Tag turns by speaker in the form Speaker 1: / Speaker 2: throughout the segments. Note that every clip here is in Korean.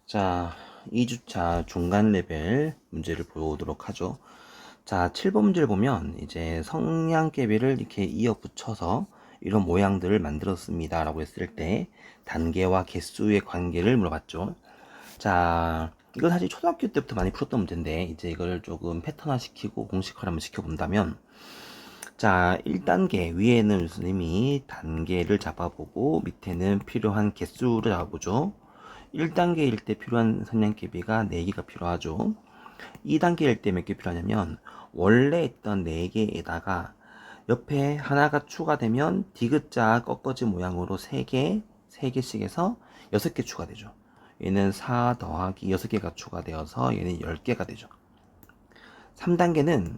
Speaker 1: 자, 2주차 중간 레벨 문제를 보도록 하죠. 자, 7번 문제를 보면 이제 성냥개비를 이렇게 이어 붙여서 이런 모양들을 만들었습니다 라고 했을 때 단계와 개수의 관계를 물어봤죠. 자, 이건 사실 초등학교 때부터 많이 풀었던 문제인데 이제 이걸 조금 패턴화 시키고 공식화를 한번 시켜본다면, 자, 1단계 위에는 선생님이 단계를 잡아보고 밑에는 필요한 개수를 잡아보죠. 1단계일 때 필요한 성냥개비가 4개가 필요하죠. 2단계일 때 몇 개 필요하냐면 원래 있던 4개에다가 옆에 하나가 추가되면 디귿자 꺾어진 모양으로 3개, 3개씩 해서 6개 추가되죠. 얘는 4 더하기 6개가 추가되어서 얘는 10개가 되죠. 3단계는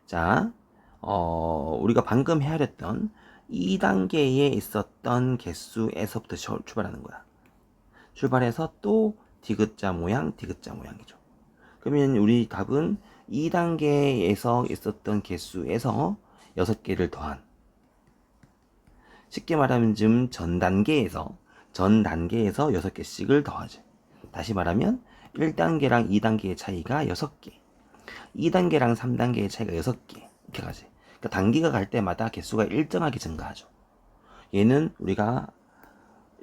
Speaker 1: 자, 우리가 방금 헤아렸던 2단계에 있었던 개수에서부터 출발하는 거야. 출발해서 또 디귿자 모양, 디귿자 모양이죠. 그러면 우리 답은 2단계에서 있었던 개수에서 6개를 더한, 쉽게 말하면 지금 전 단계에서 6개씩을 더하지. 다시 말하면 1단계랑 2단계의 차이가 6개, 2단계랑 3단계의 차이가 6개, 이렇게 가지. 그러니까 단계가 갈 때마다 개수가 일정하게 증가하죠. 얘는 우리가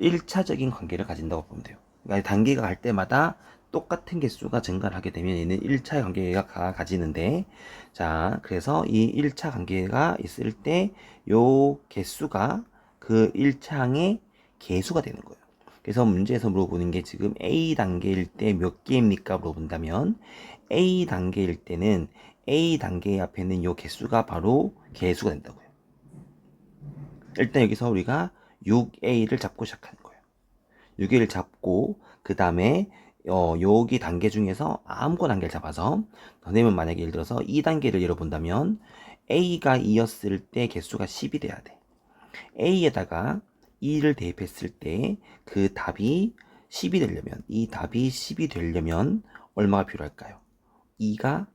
Speaker 1: 1차적인 관계를 가진다고 보면 돼요. 그러니까 단계가 갈 때마다 똑같은 개수가 증가를 하게 되면 얘는 1차 관계가 가지는데, 자, 그래서 이 1차 관계가 있을 때 요 개수가 그 1차항의 개수가 되는 거예요. 그래서 문제에서 물어보는 게 지금 A 단계일 때 몇 개입니까? 물어본다면 A 단계일 때는 A 단계 앞에 있는 요 개수가 바로 개수가 된다고요. 일단 여기서 우리가 6A를 잡고 시작하는 거예요. 6A를 잡고 그 다음에 여기 단계 중에서 아무거나 단계를 잡아서, 선생님은 만약에 예를 들어서 2단계를 열어본다면 A가 2였을 때 개수가 10이 돼야 돼. A에다가 2를 대입했을 때 그 답이 10이 되려면, 이 답이 10이 되려면 얼마가 필요할까요? 2가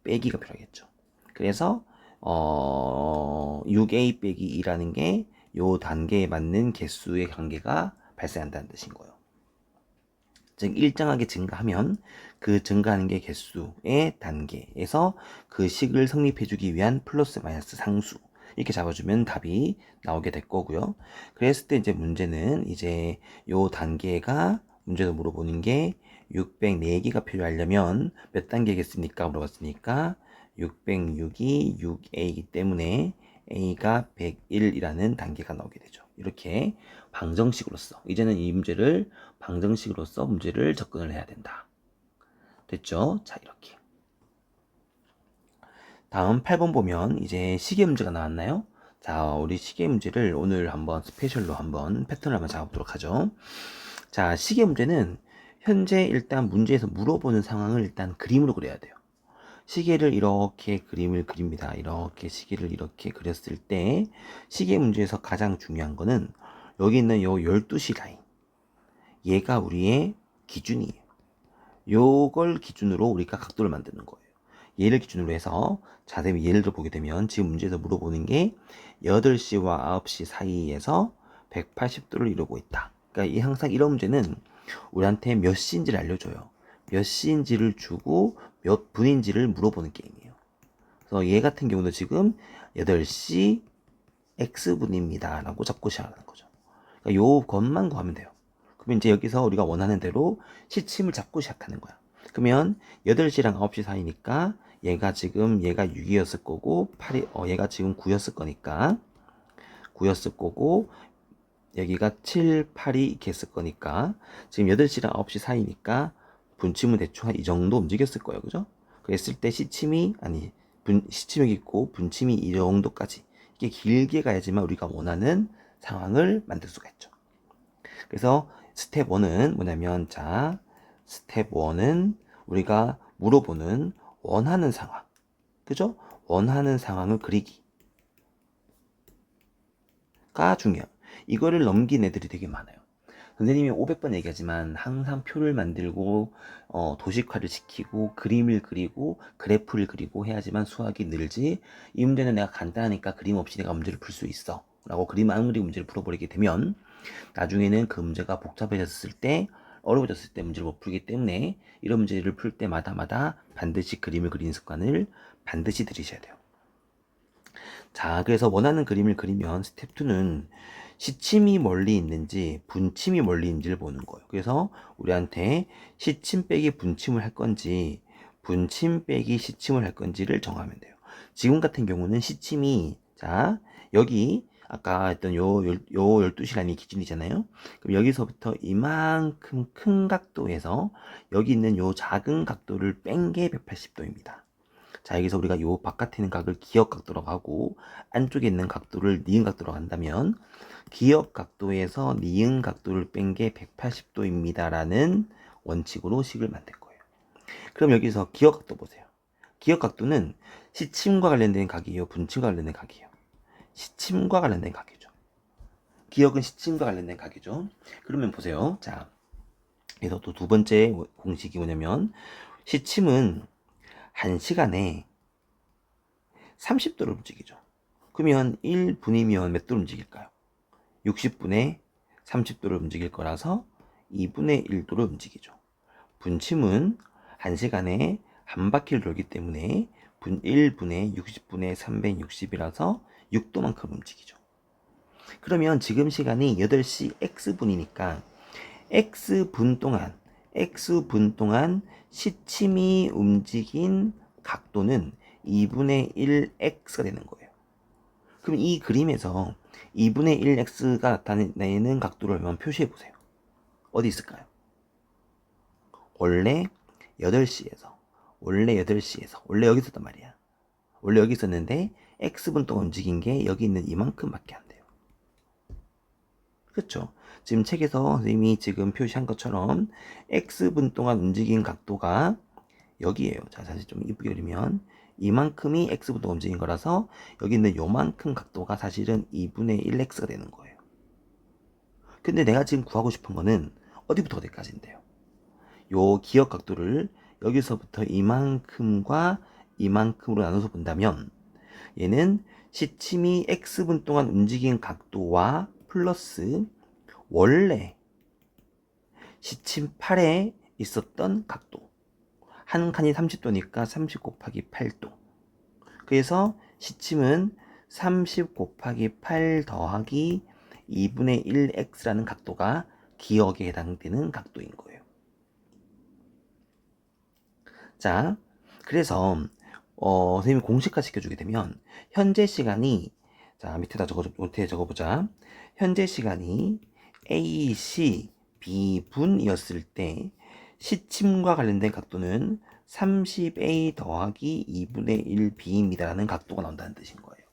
Speaker 1: 빼기가 필요하겠죠. 그래서 6A 빼기 2라는 게 요 단계에 맞는 개수의 관계가 발생한다는 뜻인 거예요. 즉 일정하게 증가하면 그 증가하는 게 개수의 단계에서 그 식을 성립해주기 위한 플러스 마이너스 상수, 이렇게 잡아주면 답이 나오게 될 거고요. 그랬을 때 이제 문제는 이제 요 단계가, 문제도 물어보는 게 604개가 필요하려면 몇 단계겠습니까? 물어봤으니까 606이 6A이기 때문에 A가 101이라는 단계가 나오게 되죠. 이렇게 방정식으로서, 이제는 이 문제를 방정식으로서 문제를 접근을 해야 된다. 됐죠? 자, 이렇게. 다음 8번 보면 이제 시계 문제가 나왔나요? 자, 우리 시계 문제를 오늘 한번 스페셜로 한번 패턴을 한번 잡아보도록 하죠. 자, 시계 문제는 현재 일단 문제에서 물어보는 상황을 일단 그림으로 그려야 돼요. 시계를 이렇게 그림을 그립니다. 이렇게 시계를 이렇게 그렸을 때 시계 문제에서 가장 중요한 거는 여기 있는 요 12시 라인, 얘가 우리의 기준이에요. 요걸 기준으로 우리가 각도를 만드는 거예요. 얘를 기준으로 해서 자세히 예를 들어 보게 되면 지금 문제에서 물어보는 게 8시와 9시 사이에서 180도를 이루고 있다. 그러니까 항상 이런 문제는 우리한테 몇 시인지를 알려줘요. 몇 시인지를 주고 몇 분인지를 물어보는 게임이에요. 그래서 얘 같은 경우도 지금 8시 X분입니다 라고 잡고 시작하는 거죠. 그러니까 요 것만 구하면 돼요. 그러면 이제 여기서 우리가 원하는 대로 시침을 잡고 시작하는 거야. 그러면 8시랑 9시 사이니까 얘가 6이었을 거고, 얘가 지금 9였을 거니까 9였을 거고, 여기가 7, 8이 이렇게 했을 거니까 지금 8시랑 9시 사이니까 분침은 대충 한 이 정도 움직였을 거예요. 그죠? 그랬을 때 시침이 시침이 있고 분침이 이 정도까지, 이게 길게 가야지만 우리가 원하는 상황을 만들 수가 있죠. 그래서 스텝 1은 뭐냐면, 자, 스텝 1은 우리가 물어보는 원하는 상황, 그죠? 원하는 상황을 그리기가 중요해요. 이거를 넘긴 애들이 되게 많아요. 선생님이 500번 얘기하지만 항상 표를 만들고 도식화를 시키고 그림을 그리고 그래프를 그리고 해야지만 수학이 늘지, 이 문제는 내가 간단하니까 그림 없이 내가 문제를 풀 수 있어 라고 그림 안 그리고 문제를 풀어버리게 되면 나중에는 그 문제가 복잡해졌을 때 어려워졌을 때 문제를 못 풀기 때문에 이런 문제를 풀 때마다 반드시 그림을 그리는 습관을 반드시 들이셔야 돼요. 자, 그래서 원하는 그림을 그리면 스텝 2는 시침이 멀리 있는지 분침이 멀리 있는지를 보는 거예요. 그래서 우리한테 시침 빼기 분침을 할 건지 분침 빼기 시침을 할 건지를 정하면 돼요. 지금 같은 경우는 시침이, 자, 여기 아까 했던 요 12시 라인이 기준이잖아요. 그럼 여기서부터 이만큼 큰 각도에서 여기 있는 요 작은 각도를 뺀 게 180도입니다. 자, 여기서 우리가 요 바깥에 있는 각을 기역 각도라고 하고 안쪽에 있는 각도를 니은 각도라고 한다면 기역 각도에서 니은 각도를 뺀 게 180도입니다 라는 원칙으로 식을 만들 거예요. 그럼 여기서 기역 각도 보세요. 기역 각도는 시침과 관련된 각이에요, 분침과 관련된 각이에요? 시침과 관련된 각이죠. 기역은 시침과 관련된 각이죠. 그러면 보세요. 자, 그래서 또 두 번째 공식이 뭐냐면 시침은 1시간에 30도를 움직이죠. 그러면 1분이면 몇 도를 움직일까요? 60분에 30도를 움직일 거라서 2분의 1도를 움직이죠. 분침은 1시간에 한 바퀴를 돌기 때문에 1분에 60분에 360이라서 6도만큼 움직이죠. 그러면 지금 시간이 8시 X분이니까 X분 동안 시침이 움직인 각도는 2분의 1X가 되는 거예요. 그럼 이 그림에서 2분의 1X가 나타내는 각도를 한번 표시해 보세요. 어디 있을까요? 원래 8시에서 원래 여기 있었단 말이야. 원래 여기 있었는데 X분 동안 움직인 게 여기 있는 이만큼밖에 안 돼요. 그렇죠? 지금 책에서 선생님이 지금 표시한 것처럼 X분 동안 움직인 각도가 여기에요. 자, 사실 좀 이쁘게 그리면 이만큼이 X분 동안 움직인 거라서 여기 있는 요만큼 각도가 사실은 2분의 1X가 되는 거예요. 근데 내가 지금 구하고 싶은 거는 어디부터 어디까지인데요? 요 기역 각도를 여기서부터 이만큼과 이만큼으로 나눠서 본다면 얘는 시침이 X분 동안 움직인 각도와 플러스 원래 시침 8에 있었던 각도, 한 칸이 30도니까 30 곱하기 8도. 그래서 시침은 30 곱하기 8 더하기 2분의 1x라는 각도가 기역에 해당되는 각도인 거예요. 자, 그래서 선생님이 공식화 시켜주게 되면 현재 시간이, 자, 밑에 적어보자. 현재 시간이 A, C, B 분이었을 때 시침과 관련된 각도는 30A 더하기 2분의 1B입니다 라는 각도가 나온다는 뜻인 거예요.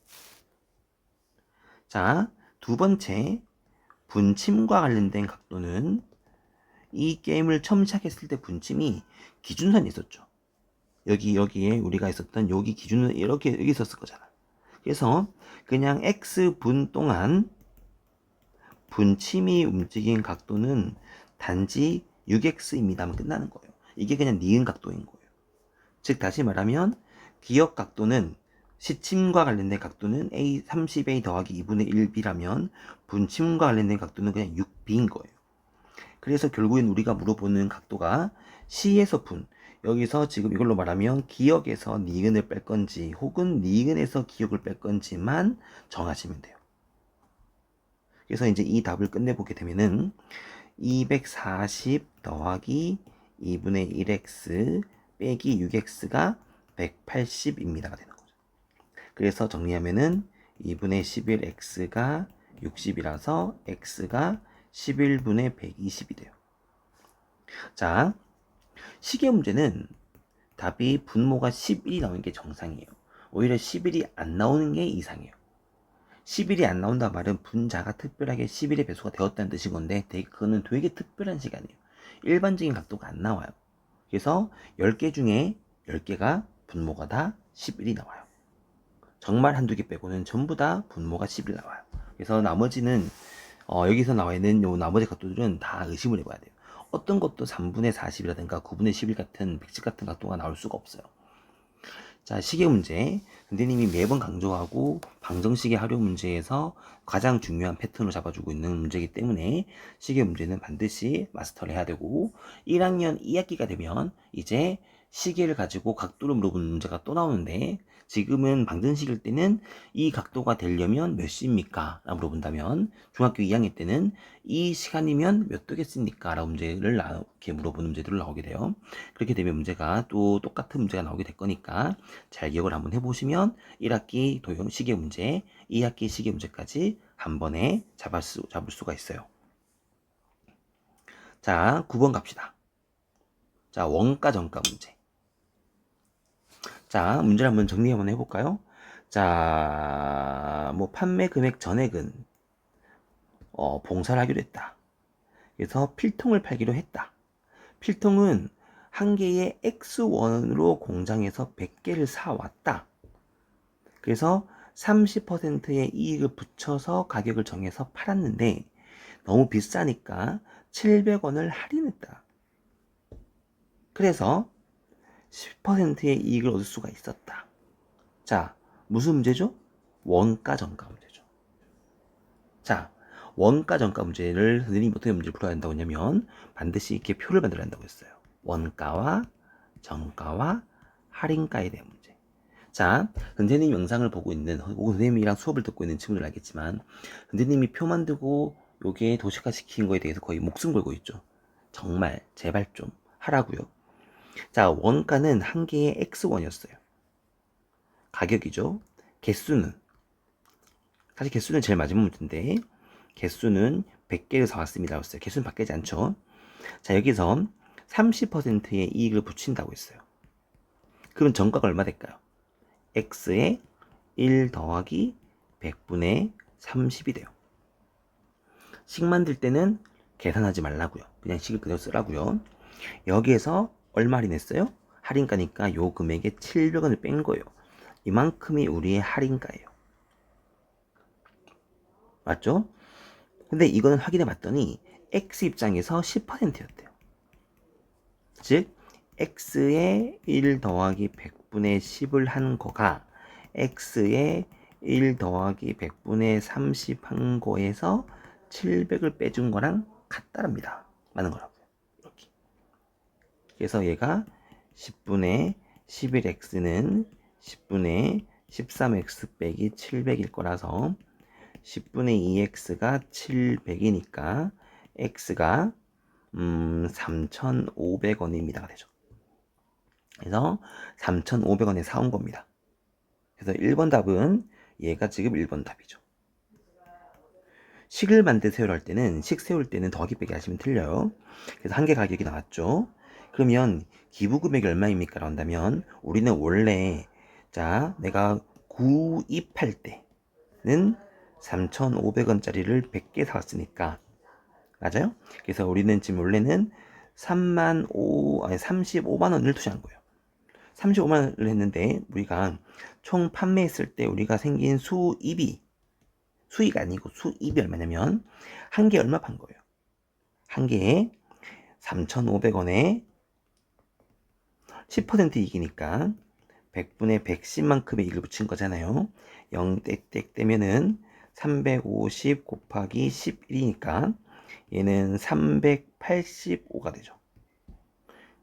Speaker 1: 자, 두 번째 분침과 관련된 각도는 이 게임을 처음 시작했을 때 분침이 기준선이 있었죠. 여기에 우리가 있었던 여기 기준은 이렇게 여기 있었을 거잖아. 그래서 그냥 X분 동안 분침이 움직인 각도는 단지 6x입니다 하면 끝나는 거예요. 이게 그냥 니은 각도인 거예요. 즉 다시 말하면 기역 각도는 시침과 관련된 각도는 A 30A 더하기 2분의 1B라면 분침과 관련된 각도는 그냥 6B인 거예요. 그래서 결국엔 우리가 물어보는 각도가 C에서 분, 여기서 지금 이걸로 말하면 기역에서 니은을 뺄 건지 혹은 니은에서 기역을 뺄 건지만 정하시면 돼요. 그래서 이제 이 답을 끝내보게 되면은 240 더하기 2분의 1x 빼기 6x가 180입니다가 되는 거죠. 그래서 정리하면은 2분의 11x가 60이라서 x가 11분의 120이 돼요. 자, 시계 문제는 답이 분모가 11이 나오는 게 정상이에요. 오히려 11이 안 나오는 게 이상해요. 10일이 안 나온다 말은 분자가 특별하게 10일의 배수가 되었다는 뜻인 건데 그거는 되게 특별한 시간이에요. 일반적인 각도가 안 나와요. 그래서 10개 중에 10개가 분모가 다 11이 나와요. 정말 한두 개 빼고는 전부 다 분모가 11 나와요. 그래서 나머지는 여기서 나와 있는 요 나머지 각도들은 다 의심을 해봐야 돼요. 어떤 것도 3분의 40이라든가 9분의 11 같은 110 같은 각도가 나올 수가 없어요. 자, 시계 문제. 선생님이 매번 강조하고 방정식의 활용 문제에서 가장 중요한 패턴을 잡아주고 있는 문제이기 때문에 시계 문제는 반드시 마스터를 해야 되고 1학년 2학기가 되면 이제 시계를 가지고 각도를 물어보는 문제가 또 나오는데 지금은 방정식일 때는 이 각도가 되려면 몇 시입니까? 라고 물어본다면 중학교 2학년 때는 이 시간이면 몇 도겠습니까? 라고 문제를 이렇게 물어보는 문제들을 나오게 돼요. 그렇게 되면 문제가 또 똑같은 문제가 나오게 될 거니까 잘 기억을 한번 해보시면 1학기 도형 시계 문제, 2학기 시계 문제까지 한 번에 잡을 수가 있어요. 자, 9번 갑시다. 자, 원가 정가 문제. 자, 문제를 한번 정리 한번 해볼까요? 자, 뭐 판매 금액 전액은 봉사를 하기로 했다. 그래서 필통을 팔기로 했다. 필통은 한 개에 X1으로 공장에서 100개를 사왔다. 그래서 30%의 이익을 붙여서 가격을 정해서 팔았는데 너무 비싸니까 700원을 할인했다. 그래서 10%의 이익을 얻을 수가 있었다. 자, 무슨 문제죠? 원가 정가 문제죠. 자, 원가 정가 문제를 선생님이 어떻게 문제를 풀어야 한다고 했냐면 반드시 이렇게 표를 만들어야 한다고 했어요. 원가와 정가와 할인가에 대한 문제. 자, 선생님 영상을 보고 있는 혹은 선생님이랑 수업을 듣고 있는 친구들 알겠지만 선생님이 표 만들고 요게 도식화 시킨 거에 대해서 거의 목숨 걸고 있죠. 정말 제발 좀 하라고요. 자, 원가는 한 개에 X1이었어요. 가격이죠. 개수는 사실 개수는 제일 마지막 문제인데 개수는 100개를 사왔습니다. 했어요. 개수는 바뀌지 않죠. 자, 여기서 30%의 이익을 붙인다고 했어요. 그럼 정가가 얼마 될까요? X에 1 더하기 100분의 30이 돼요. 식 만들 때는 계산하지 말라고요. 그냥 식을 그대로 쓰라고요. 여기에서 얼마 할인했어요? 할인가니까 요 금액에 700원을 뺀 거예요. 이만큼이 우리의 할인가예요. 맞죠? 근데 이거는 확인해 봤더니 X 입장에서 10%였대요. 즉 X에 1 더하기 100분의 10을 한 거가 X에 1 더하기 100분의 30 한 거에서 700을 빼준 거랑 같다랍니다. 맞는 거라고요. 이렇게. 그래서 얘가 10분의 11x는 10분의 13x 빼기 700일 거라서 10분의 2x가 700이니까 x가 3,500원입니다가 되죠. 그래서 3,500원에 사온 겁니다. 그래서 1번 답은 얘가 지금 1번 답이죠. 식을 만드세요 할 때는 식 세울 때는 더하기 빼기 하시면 틀려요. 그래서 한 개 가격이 나왔죠. 그러면 기부 금액이 얼마입니까? 라고 한다면 우리는 원래 자 내가 구입할 때는 3,500원짜리를 100개 사왔으니까 맞아요? 그래서 우리는 지금 원래는 35만 원을 투자한 거예요. 35만 원을 했는데 우리가 총 판매했을 때 우리가 생긴 수입이 아니고 수입이 얼마냐면 한 개 얼마 판 거예요. 한 개에 3,500원에 10% 이익이니까 100분의 110만큼의 이익을 붙인 거잖아요. 0땡땡 떼면은 350 곱하기 11이니까 얘는 385가 되죠.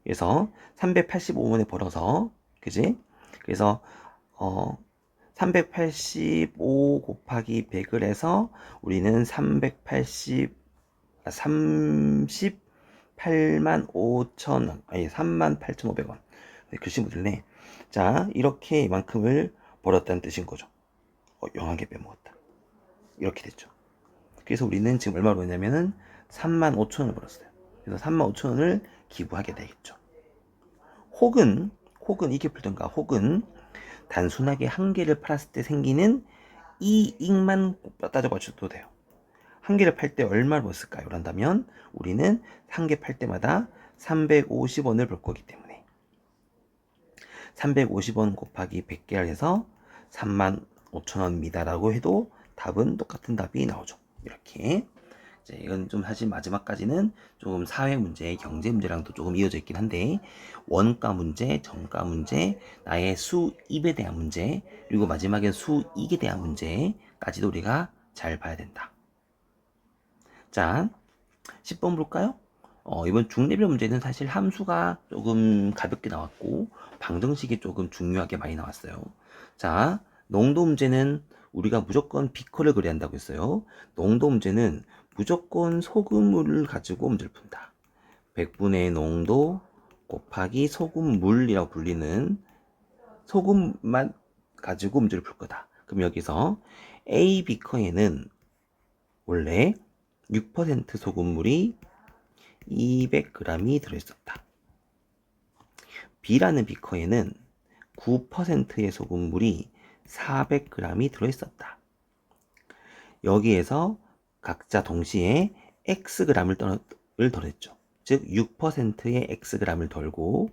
Speaker 1: 그래서 385원에 벌어서 그지? 그래서 385 곱하기 100을 해서 우리는 38만 5천 아니 38,500원. 네, 글씨 묻을래. 자, 이렇게 이만큼을 벌었다는 뜻인 거죠. 영하게 빼먹었다. 이렇게 됐죠. 그래서 우리는 지금 얼마로 했냐면은 35,000원을 벌었어요. 그래서 35,000원을 기부하게 되겠죠. 혹은 이렇게 풀던가 혹은 단순하게 한 개를 팔았을 때 생기는 이익만 따져봐 줘도 돼요. 한 개를 팔 때 얼마를 벌었을까요? 그런다면 우리는 한 개 팔 때마다 350원을 벌 거기 때문에 350원 곱하기 100개를 해서 35,000원입니다 라고 해도 답은 똑같은 답이 나오죠. 이렇게. 이제 이건 좀 사실 마지막까지는 조금 사회 문제, 경제 문제랑도 조금 이어져 있긴 한데 원가 문제, 정가 문제, 나의 수입에 대한 문제, 그리고 마지막엔 수익에 대한 문제까지도 우리가 잘 봐야 된다. 자, 10번 볼까요? 이번 중레벨 문제는 사실 함수가 조금 가볍게 나왔고 방정식이 조금 중요하게 많이 나왔어요. 자, 농도 문제는 우리가 무조건 비커를 그려야 한다고 했어요. 농도 문제는 무조건 소금물을 가지고 문제를 푼다. 100분의 농도 곱하기 소금물이라고 불리는 소금만 가지고 문제를 풀 거다. 그럼 여기서 A 비커에는 원래 6% 소금물이 200g이 들어있었다. B라는 비커에는 9%의 소금물이 400g이 들어있었다. 여기에서 각자 동시에 Xg을 덜었죠. 즉 6%의 Xg을 덜고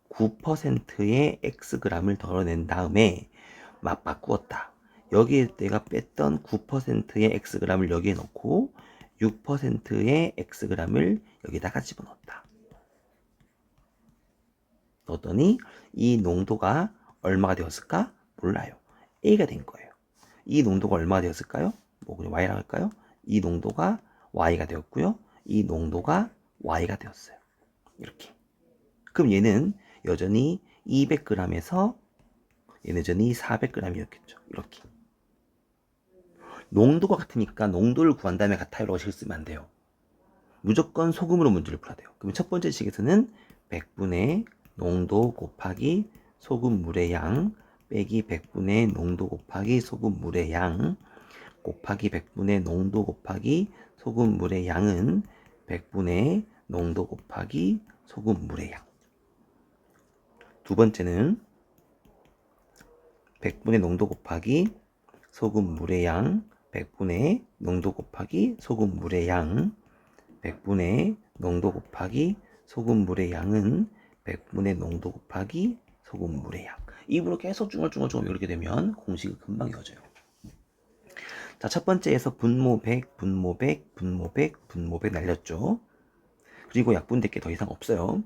Speaker 1: 9%의 Xg을 덜어낸 다음에 바꾸었다. 여기에 내가 뺐던 9%의 Xg을 여기에 넣고 6%의 Xg을 여기다가 집어넣었다. 넣었더니 이 농도가 얼마가 되었을까? 몰라요. A가 된 거예요. 이 농도가 얼마가 되었을까요? 뭐 그냥 Y라고 할까요? 이 농도가 Y가 되었고요. 이 농도가 Y가 되었어요. 이렇게. 그럼 얘는 여전히 200g에서 얘는 여전히 400g이었겠죠. 이렇게. 농도가 같으니까 농도를 구한 다음에 같아요라고 식 쓰면 안 돼요. 무조건 소금으로 문제를 풀어야 돼요. 그럼 첫 번째 식에서는 100분의 농도 곱하기 소금물의 양 빼기 100분의 농도 곱하기 소금물의 양 곱하기 100분의 농도 곱하기 소금물의 양은 100분의 농도 곱하기 소금물의 양. 두 번째는 100분의 농도 곱하기 소금물의 양 100분의 농도 곱하기 소금물의 양 100분의 농도 곱하기 소금물의 양은 100분의 농도 곱하기 소금물의 양. 입으로 계속 중얼중얼 이렇게 되면 공식이 금방 이어져요. 자, 첫 번째에서 분모 100, 분모 100, 분모 100, 분모 100 날렸죠. 그리고 약분될 게 더 이상 없어요.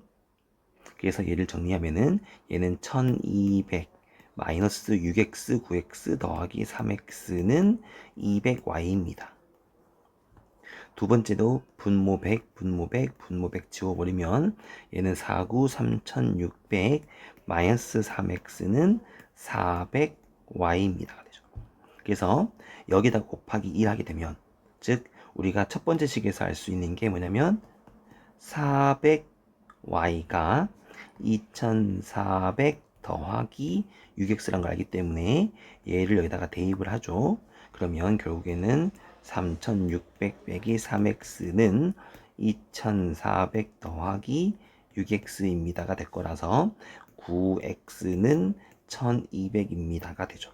Speaker 1: 그래서 얘를 정리하면은 얘는 1200 마이너스 6x, 9x 더하기 3x는 200y입니다. 두 번째도 분모 100, 분모 100, 분모 100 지워버리면 얘는 49, 3600 마이너스 3x는 400y입니다. 되죠. 그래서 여기다 곱하기 1 하게 되면 즉 우리가 첫 번째 식에서 알 수 있는 게 뭐냐면 400y가 2400 더하기 6x라는 걸 알기 때문에 얘를 여기다가 대입을 하죠. 그러면 결국에는 3600 빼기 3x는 2400 더하기 6x입니다가 될 거라서 9x는 1200입니다가 되죠.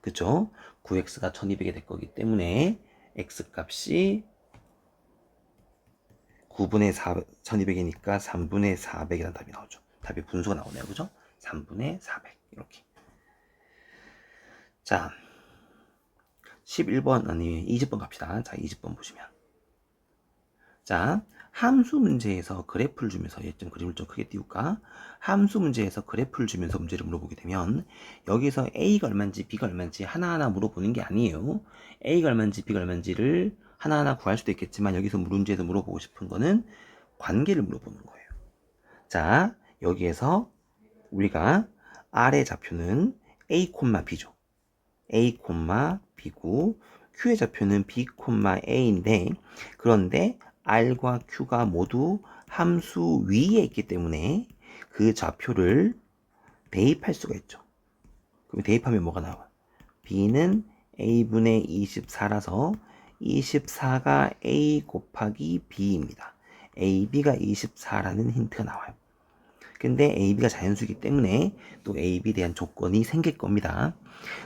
Speaker 1: 그죠? 9x가 1200이 될 거기 때문에 x값이 9분의 4, 1200이니까 3분의 400이라는 답이 나오죠. 답이 분수가 나오네요. 그죠? 3분의 400 이렇게. 자, 11번 아니 20번 갑시다. 자, 20번 보시면 자, 함수 문제에서 그래프를 주면서 좀 그림을 좀 크게 띄울까? 함수 문제에서 그래프를 주면서 문제를 물어보게 되면 여기서 A가 얼마인지 B가 얼마인지 하나하나 물어보는 게 아니에요. A가 얼마인지 B가 얼마인지를 하나하나 구할 수도 있겠지만 여기서 문제에서 물어보고 싶은 거는 관계를 물어보는 거예요. 자, 여기에서 우리가 R의 좌표는 A, B죠. A, B고 Q의 좌표는 B, A인데 그런데 R과 Q가 모두 함수 위에 있기 때문에 그 좌표를 대입할 수가 있죠. 그럼 대입하면 뭐가 나와? B는 A분의 24라서 24가 A 곱하기 B입니다. AB가 24라는 힌트가 나와요. 근데 AB가 자연수이기 때문에 또 AB에 대한 조건이 생길 겁니다.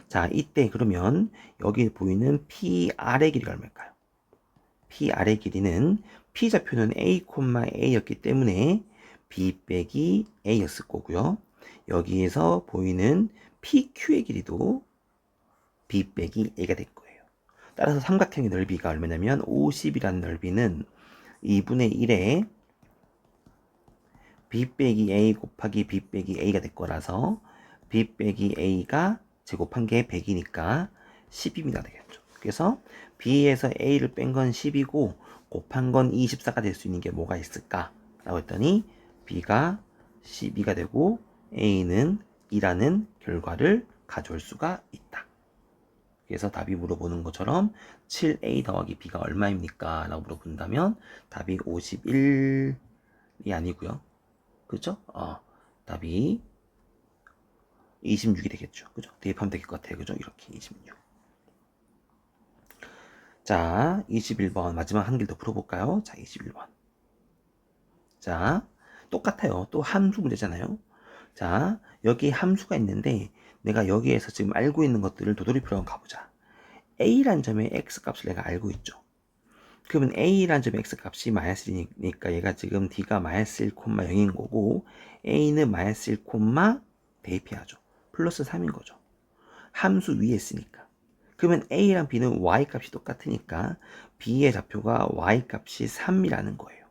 Speaker 1: 자, 이때 그러면 여기 보이는 PR의 길이가 얼마일까요? PR의 길이는 P좌표는 A, A였기 때문에 B 빼기 A였을 거고요. 여기에서 보이는 PQ의 길이도 B 빼기 A가 될 거예요. 따라서 삼각형의 넓이가 얼마냐면 50이라는 넓이는 2분의 1에 b 빼기 a 곱하기 b 빼기 a가 될 거라서 b 빼기 a가 제곱한 게 100이니까 10입니다 되겠죠. 그래서 b에서 a를 뺀 건 10이고 곱한 건 24가 될 수 있는 게 뭐가 있을까? 라고 했더니 b가 12가 되고 a는 2라는 결과를 가져올 수가 있다. 그래서 답이 물어보는 것처럼 7a 더하기 b가 얼마입니까? 라고 물어본다면 답이 51이 아니고요. 그죠? 답이 26이 되겠죠. 그죠? 대입하면 될 것 같아요. 그죠? 이렇게 26. 자, 21번 마지막 한 개 더 풀어볼까요? 자, 21번. 자, 똑같아요. 또 함수 문제잖아요. 자, 여기 함수가 있는데 내가 여기에서 지금 알고 있는 것들을 도돌이표로 한번 가보자. A란 점의 X값을 내가 알고 있죠. 그러면 A란 점의 X값이 마이너스 1이니까 얘가 지금 D가 마이너스 1,0인 거고 A는 마이너스 1, 대입해야죠. 플러스 3인 거죠. 함수 위에 있으니까. 그러면 A랑 B는 Y값이 똑같으니까 B의 좌표가 Y값이 3이라는 거예요.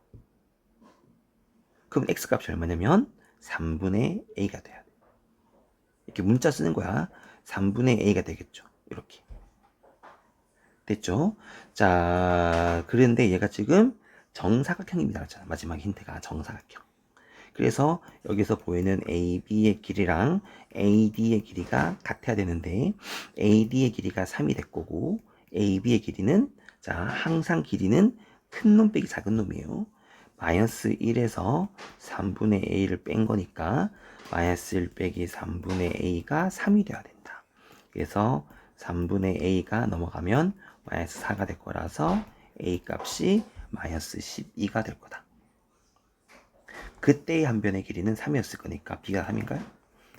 Speaker 1: 그럼 X값이 얼마냐면 3분의 A가 돼야 돼. 이렇게 문자 쓰는 거야. 3분의 A가 되겠죠. 이렇게. 됐죠? 자, 그런데 얘가 지금 정사각형입니다. 그랬잖아. 마지막 힌트가 정사각형. 그래서 여기서 보이는 AB의 길이랑 AD의 길이가 같아야 되는데 AD의 길이가 3이 될 거고 AB의 길이는 자 항상 길이는 큰 놈 빼기 작은 놈이에요. 마이너스 1에서 3분의 A를 뺀 거니까 마이너스 1 빼기 3분의 A가 3이 돼야 된다. 그래서 3분의 A가 넘어가면 마이너스 4가 될 거라서 A 값이 마이너스 12가 될 거다. 그때의 한 변의 길이는 3이었을 거니까 B가 3인가요?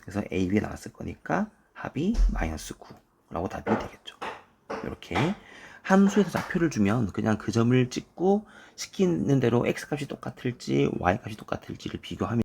Speaker 1: 그래서 AB 나왔을 거니까 합이 마이너스 9라고 답이 되겠죠. 이렇게 함수에서 좌표를 주면 그냥 그 점을 찍고 시키는 대로 X값이 똑같을지 Y값이 똑같을지를 비교하면